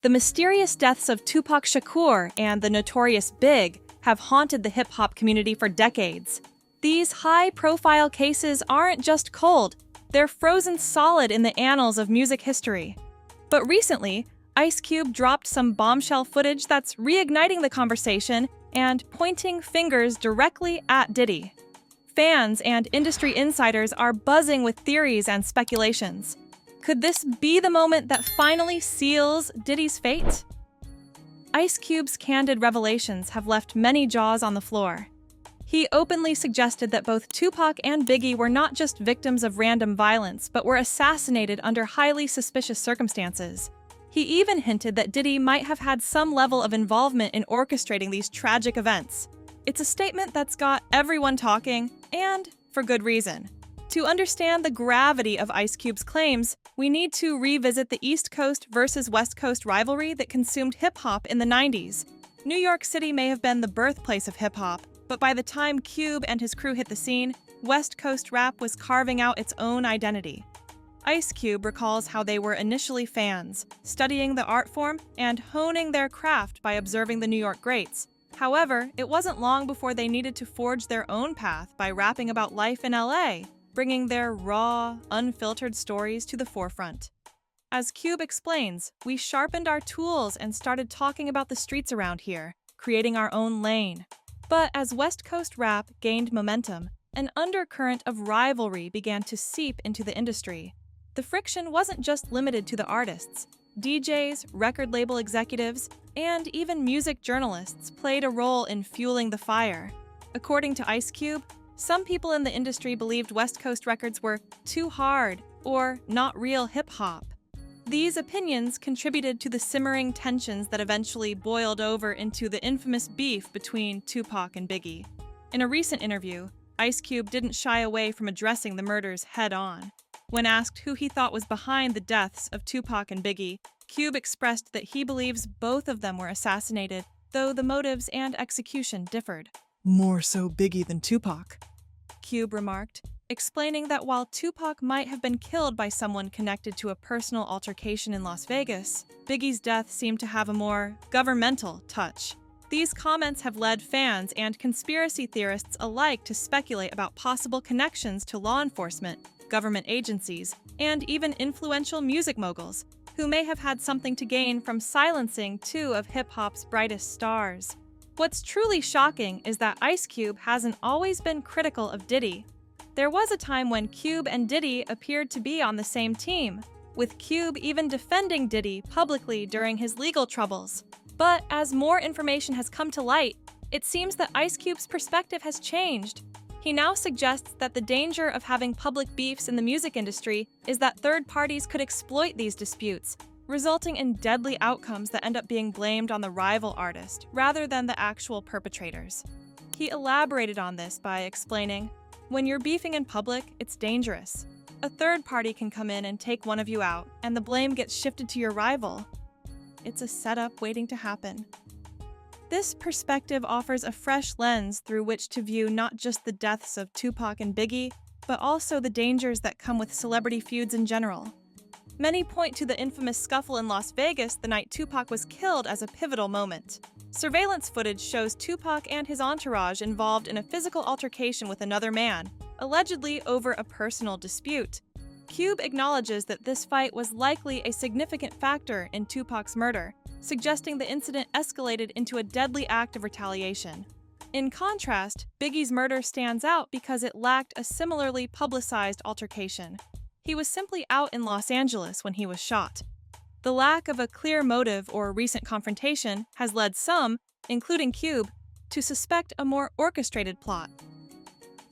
The mysterious deaths of Tupac Shakur and the notorious Big have haunted the hip-hop community for decades. These high-profile cases aren't just cold, they're frozen solid in the annals of music history. But recently, Ice Cube dropped some bombshell footage that's reigniting the conversation and pointing fingers directly at Diddy. Fans and industry insiders are buzzing with theories and speculations. Could this be the moment that finally seals Diddy's fate? Ice Cube's candid revelations have left many jaws on the floor. He openly suggested that both Tupac and Biggie were not just victims of random violence, but were assassinated under highly suspicious circumstances. He even hinted that Diddy might have had some level of involvement in orchestrating these tragic events. It's a statement that's got everyone talking, and for good reason. To understand the gravity of Ice Cube's claims, we need to revisit the East Coast versus West Coast rivalry that consumed hip-hop in the 90s. New York City may have been the birthplace of hip-hop, but by the time Cube and his crew hit the scene, West Coast rap was carving out its own identity. Ice Cube recalls how they were initially fans, studying the art form and honing their craft by observing the New York greats. However, it wasn't long before they needed to forge their own path by rapping about life in LA, bringing their raw, unfiltered stories to the forefront. As Cube explains, we sharpened our tools and started talking about the streets around here, creating our own lane. But as West Coast rap gained momentum, an undercurrent of rivalry began to seep into the industry. The friction wasn't just limited to the artists. DJs, record label executives, and even music journalists played a role in fueling the fire. According to Ice Cube, some people in the industry believed West Coast records were too hard or not real hip-hop. These opinions contributed to the simmering tensions that eventually boiled over into the infamous beef between Tupac and Biggie. In a recent interview, Ice Cube didn't shy away from addressing the murders head-on. When asked who he thought was behind the deaths of Tupac and Biggie, Cube expressed that he believes both of them were assassinated, though the motives and execution differed. More so Biggie than Tupac, Cube remarked, explaining that while Tupac might have been killed by someone connected to a personal altercation in Las Vegas, Biggie's death seemed to have a more governmental touch. These comments have led fans and conspiracy theorists alike to speculate about possible connections to law enforcement, government agencies, and even influential music moguls, who may have had something to gain from silencing two of hip-hop's brightest stars. What's truly shocking is that Ice Cube hasn't always been critical of Diddy. There was a time when Cube and Diddy appeared to be on the same team, with Cube even defending Diddy publicly during his legal troubles. But as more information has come to light, it seems that Ice Cube's perspective has changed. He now suggests that the danger of having public beefs in the music industry is that third parties could exploit these disputes, resulting in deadly outcomes that end up being blamed on the rival artist rather than the actual perpetrators. He elaborated on this by explaining, "When you're beefing in public, it's dangerous. A third party can come in and take one of you out, and the blame gets shifted to your rival. It's a setup waiting to happen." This perspective offers a fresh lens through which to view not just the deaths of Tupac and Biggie, but also the dangers that come with celebrity feuds in general. Many point to the infamous scuffle in Las Vegas the night Tupac was killed as a pivotal moment. Surveillance footage shows Tupac and his entourage involved in a physical altercation with another man, allegedly over a personal dispute. Cube acknowledges that this fight was likely a significant factor in Tupac's murder, suggesting the incident escalated into a deadly act of retaliation. In contrast, Biggie's murder stands out because it lacked a similarly publicized altercation. He was simply out in Los Angeles when he was shot. The lack of a clear motive or recent confrontation has led some, including Cube, to suspect a more orchestrated plot.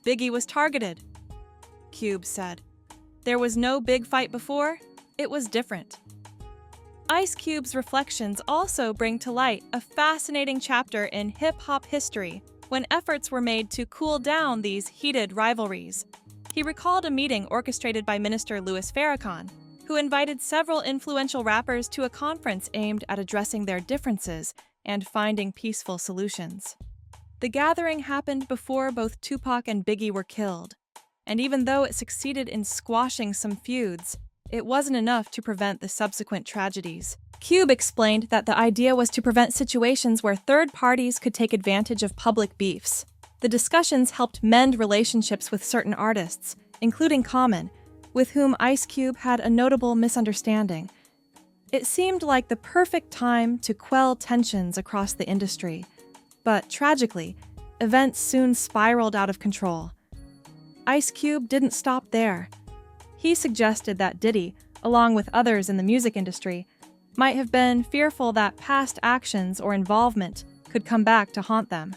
"Biggie was targeted," Cube said. "There was no big fight before, it was different." Ice Cube's reflections also bring to light a fascinating chapter in hip-hop history when efforts were made to cool down these heated rivalries. He recalled a meeting orchestrated by Minister Louis Farrakhan, who invited several influential rappers to a conference aimed at addressing their differences and finding peaceful solutions. The gathering happened before both Tupac and Biggie were killed, and even though it succeeded in squashing some feuds, it wasn't enough to prevent the subsequent tragedies. Cube explained that the idea was to prevent situations where third parties could take advantage of public beefs. The discussions helped mend relationships with certain artists, including Common, with whom Ice Cube had a notable misunderstanding. It seemed like the perfect time to quell tensions across the industry. But tragically, events soon spiraled out of control. Ice Cube didn't stop there. He suggested that Diddy, along with others in the music industry, might have been fearful that past actions or involvement could come back to haunt them.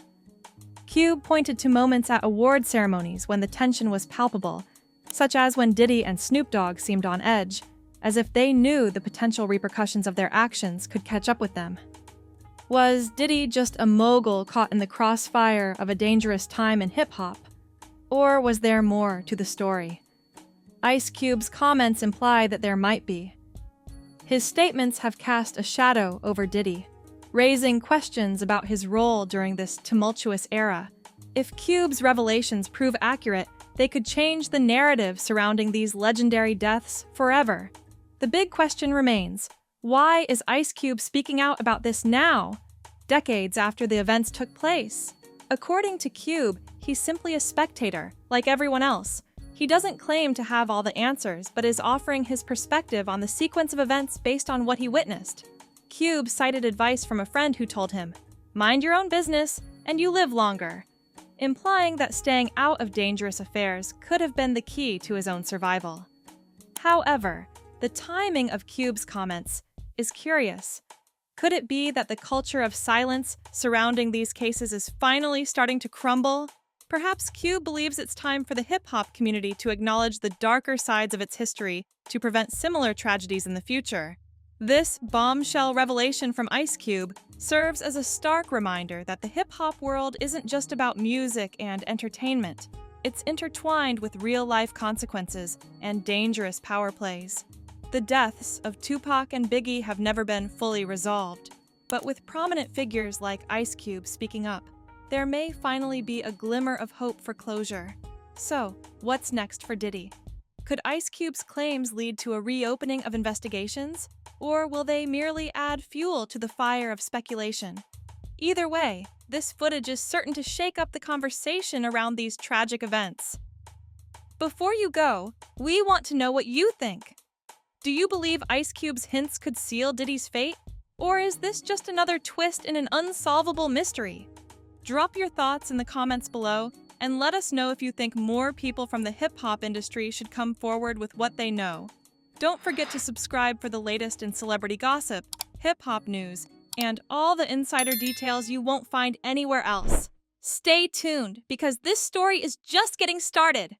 Cube pointed to moments at award ceremonies when the tension was palpable, such as when Diddy and Snoop Dogg seemed on edge, as if they knew the potential repercussions of their actions could catch up with them. Was Diddy just a mogul caught in the crossfire of a dangerous time in hip-hop? Or was there more to the story? Ice Cube's comments imply that there might be. His statements have cast a shadow over Diddy, raising questions about his role during this tumultuous era. If Cube's revelations prove accurate, they could change the narrative surrounding these legendary deaths forever. The big question remains, why is Ice Cube speaking out about this now, decades after the events took place? According to Cube, he's simply a spectator, like everyone else. He doesn't claim to have all the answers, but is offering his perspective on the sequence of events based on what he witnessed. Cube cited advice from a friend who told him, "Mind your own business, and you live longer," implying that staying out of dangerous affairs could have been the key to his own survival. However, the timing of Cube's comments is curious. Could it be that the culture of silence surrounding these cases is finally starting to crumble? Perhaps Cube believes it's time for the hip-hop community to acknowledge the darker sides of its history to prevent similar tragedies in the future. This bombshell revelation from Ice Cube serves as a stark reminder that the hip-hop world isn't just about music and entertainment. It's intertwined with real-life consequences and dangerous power plays. The deaths of Tupac and Biggie have never been fully resolved, but with prominent figures like Ice Cube speaking up, there may finally be a glimmer of hope for closure. So, what's next for Diddy? Could Ice Cube's claims lead to a reopening of investigations, or will they merely add fuel to the fire of speculation? Either way, this footage is certain to shake up the conversation around these tragic events. Before you go, we want to know what you think. Do you believe Ice Cube's hints could seal Diddy's fate? Or is this just another twist in an unsolvable mystery? Drop your thoughts in the comments below and let us know if you think more people from the hip-hop industry should come forward with what they know. Don't forget to subscribe for the latest in celebrity gossip, hip-hop news, and all the insider details you won't find anywhere else. Stay tuned, because this story is just getting started!